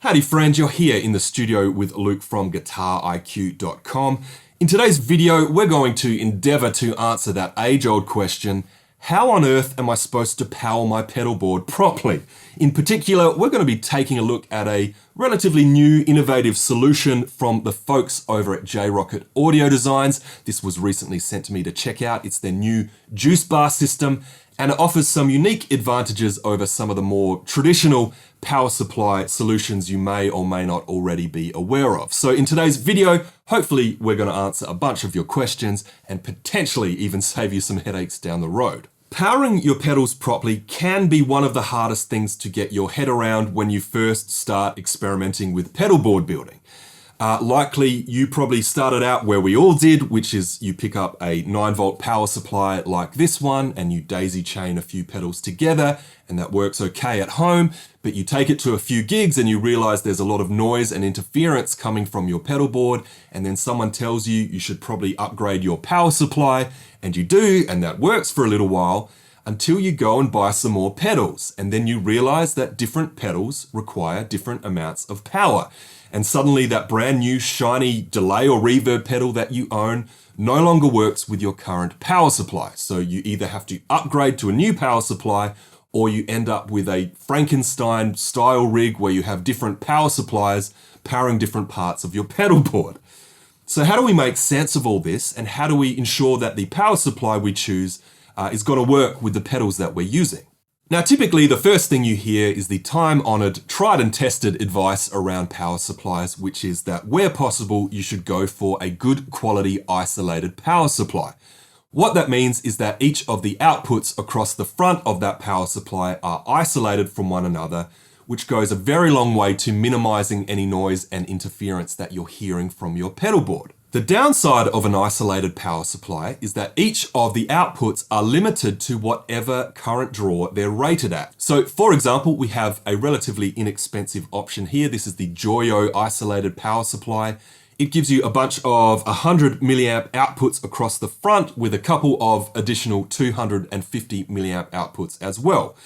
Howdy friends, you're here in the studio with Luke from GuitarIQ.com. In today's video, we're going to endeavor to answer that age-old question, how on earth am I supposed to power my pedalboard properly? In particular, we're going to be taking a look at a relatively new, innovative solution from the folks over at Rockett Audio Designs. This was recently sent to me to check out. It's their new Juice Bar system, and it offers some unique advantages over some of the more traditional power supply solutions you may or may not already be aware of. So in today's video, hopefully we're going to answer a bunch of your questions and potentially even save you some headaches down the road. Powering your pedals properly can be one of the hardest things to get your head around when you first start experimenting with pedalboard building. Likely you probably started out where we all did, which is you pick up a 9-volt power supply like this one and you daisy chain a few pedals together, and that works okay at home, but you take it to a few gigs and you realize there's a lot of noise and interference coming from your pedalboard, and then someone tells you you should probably upgrade your power supply, and you do, and that works for a little while until you go and buy some more pedals, and then you realize that different pedals require different amounts of power. And suddenly that brand new shiny delay or reverb pedal that you own no longer works with your current power supply. So you either have to upgrade to a new power supply, or you end up with a Frankenstein style rig where you have different power supplies powering different parts of your pedalboard. So how do we make sense of all this, and how do we ensure that the power supply we choose is going to work with the pedals that we're using? Now, typically the first thing you hear is the time-honored, tried and tested advice around power supplies, which is that where possible, you should go for a good quality isolated power supply. What that means is that each of the outputs across the front of that power supply are isolated from one another, which goes a very long way to minimizing any noise and interference that you're hearing from your pedalboard. The downside of an isolated power supply is that each of the outputs are limited to whatever current draw they're rated at. So for example, we have a relatively inexpensive option here. This is the Joyo isolated power supply. It gives you a bunch of 100 milliamp outputs across the front with a couple of additional 250 milliamp outputs as well.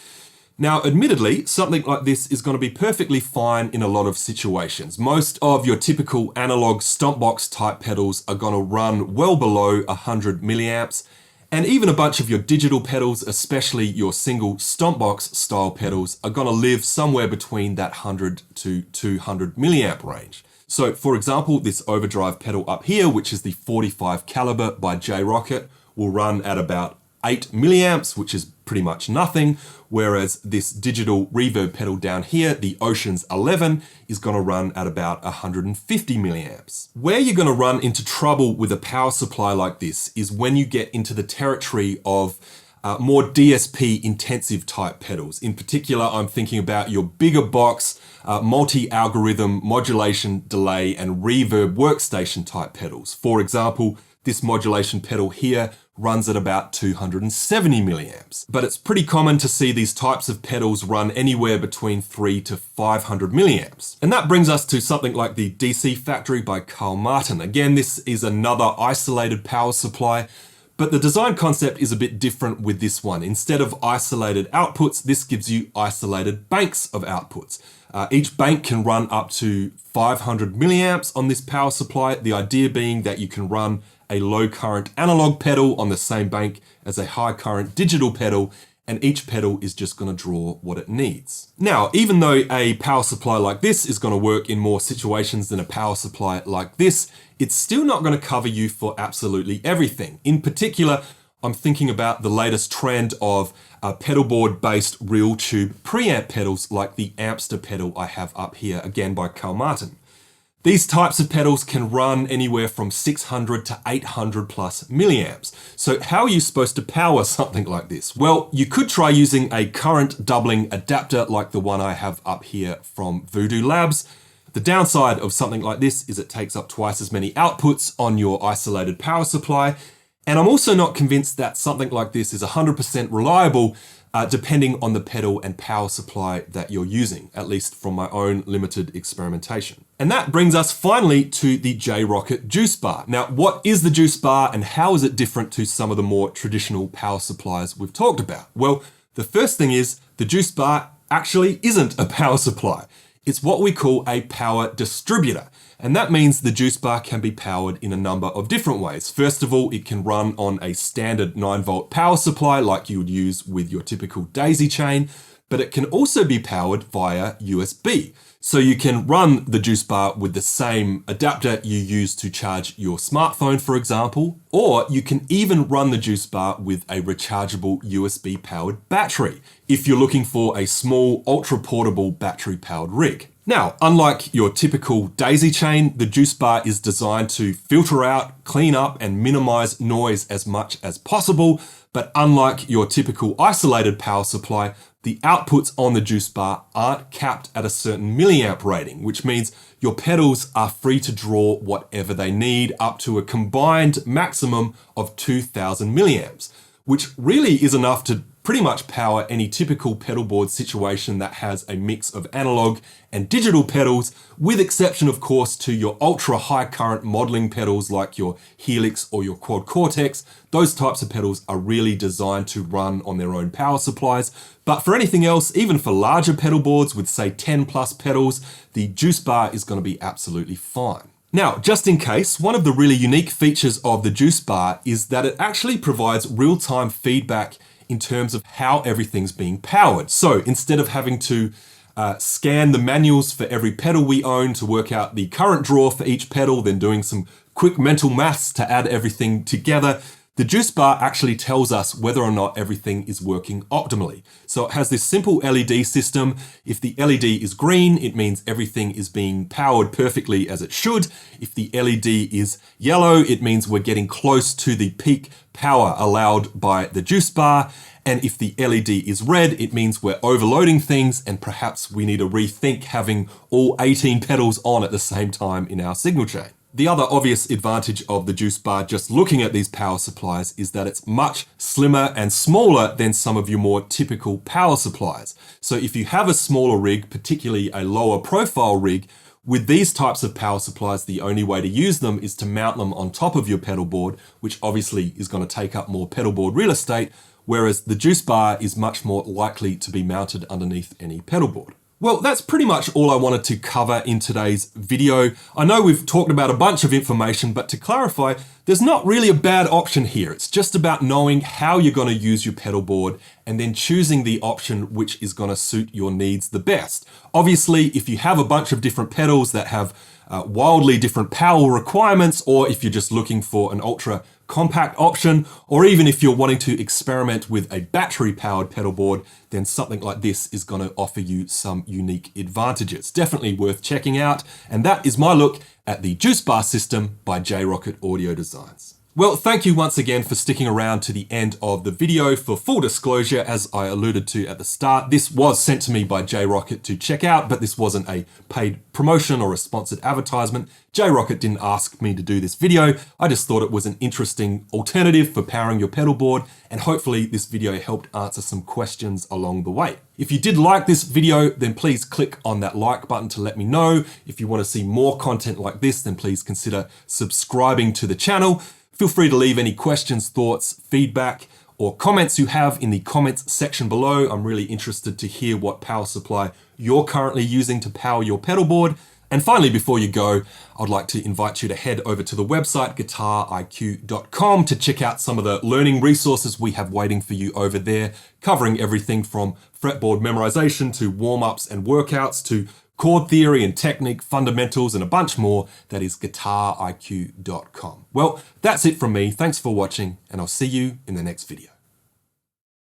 Now, admittedly, something like this is going to be perfectly fine in a lot of situations. Most of your typical analog stompbox type pedals are going to run well below 100 milliamps, and even a bunch of your digital pedals, especially your single stompbox style pedals, are going to live somewhere between that 100 to 200 milliamp range. So for example, this overdrive pedal up here, which is the 45 caliber by Rockett, will run at about 8 milliamps, which is pretty much nothing, whereas this digital reverb pedal down here, the Oceans 11, is going to run at about 150 milliamps. Where you're going to run into trouble with a power supply like this is when you get into the territory of more DSP intensive type pedals. In particular, I'm thinking about your bigger box, multi-algorithm modulation, delay, and reverb workstation type pedals. For example, this modulation pedal here runs at about 270 milliamps. But it's pretty common to see these types of pedals run anywhere between 3 to 500 milliamps. And that brings us to something like the DC Factory by Carl Martin. Again, this is another isolated power supply, but the design concept is a bit different with this one. Instead of isolated outputs, this gives you isolated banks of outputs. Each bank can run up to 500 milliamps on this power supply. The idea being that you can run a low current analog pedal on the same bank as a high current digital pedal, and each pedal is just going to draw what it needs. Now, even though a power supply like this is going to work in more situations than a power supply like this, it's still not going to cover you for absolutely everything. In particular, I'm thinking about the latest trend of pedalboard-based real tube preamp pedals like the Ampster pedal I have up here, again by Carl Martin. These types of pedals can run anywhere from 600 to 800 plus milliamps. So how are you supposed to power something like this? Well, you could try using a current doubling adapter like the one I have up here from Voodoo Labs. The downside of something like this is it takes up twice as many outputs on your isolated power supply. And I'm also not convinced that something like this is 100% reliable depending on the pedal and power supply that you're using, at least from my own limited experimentation. And that brings us finally to the Rockett Juice Bar. Now, what is the Juice Bar and how is it different to some of the more traditional power supplies we've talked about? Well, the first thing is the Juice Bar actually isn't a power supply. It's what we call a power distributor. And that means the juice bar can be powered in a number of different ways. First of all, it can run on a standard 9-volt power supply like you would use with your typical daisy chain, but it can also be powered via USB. So you can run the juice bar with the same adapter you use to charge your smartphone, for example, or you can even run the juice bar with a rechargeable USB powered battery if you're looking for a small, ultra portable battery powered rig. Now, unlike your typical daisy chain, the juice bar is designed to filter out, clean up, and minimize noise as much as possible. But unlike your typical isolated power supply, the outputs on the juice bar aren't capped at a certain milliamp rating, which means your pedals are free to draw whatever they need up to a combined maximum of 2000 milliamps, which really is enough to pretty much power any typical pedalboard situation that has a mix of analog and digital pedals, with exception of course to your ultra high current modeling pedals like your Helix or your Quad Cortex. Those types of pedals are really designed to run on their own power supplies. But for anything else, even for larger pedal boards with say 10 plus pedals, the juice bar is going to be absolutely fine. Now, just in case, one of the really unique features of the juice bar is that it actually provides real-time feedback in terms of how everything's being powered. So instead of having to scan the manuals for every pedal we own to work out the current draw for each pedal, then doing some quick mental maths to add everything together, the juice bar actually tells us whether or not everything is working optimally. So it has this simple LED system. If the LED is green, it means everything is being powered perfectly as it should. If the LED is yellow, it means we're getting close to the peak power allowed by the juice bar. And if the LED is red, it means we're overloading things and perhaps we need to rethink having all 18 pedals on at the same time in our signal chain. The other obvious advantage of the juice bar, just looking at these power supplies, is that it's much slimmer and smaller than some of your more typical power supplies. So if you have a smaller rig, particularly a lower profile rig, with these types of power supplies, the only way to use them is to mount them on top of your pedal board, which obviously is going to take up more pedal board real estate, whereas the juice bar is much more likely to be mounted underneath any pedal board. Well, that's pretty much all I wanted to cover in today's video. I know we've talked about a bunch of information, but to clarify, there's not really a bad option here. It's just about knowing how you're going to use your pedal board and then choosing the option which is going to suit your needs the best. Obviously, if you have a bunch of different pedals that have wildly different power requirements, or if you're just looking for an ultra compact option, or even if you're wanting to experiment with a battery powered pedal board, then something like this is going to offer you some unique advantages. Definitely worth checking out. And that is my look at the Juice Bar system by Rockett Audio Designs. Well, thank you once again for sticking around to the end of the video. For full disclosure, as I alluded to at the start, this was sent to me by Rockett to check out, but this wasn't a paid promotion or a sponsored advertisement. Rockett didn't ask me to do this video. I just thought it was an interesting alternative for powering your pedal board, and hopefully this video helped answer some questions along the way. If you did like this video, then please click on that like button to let me know. If you want to see more content like this, then please consider subscribing to the channel. Feel free to leave any questions, thoughts, feedback, or comments you have in the comments section below. I'm really interested to hear what power supply you're currently using to power your pedal board. And finally, before you go, I'd like to invite you to head over to the website guitariq.com to check out some of the learning resources we have waiting for you over there, covering everything from fretboard memorization to warm-ups and workouts to chord theory and technique, fundamentals, and a bunch more. That is guitariq.com. Well, that's it from me. Thanks for watching, and I'll see you in the next video.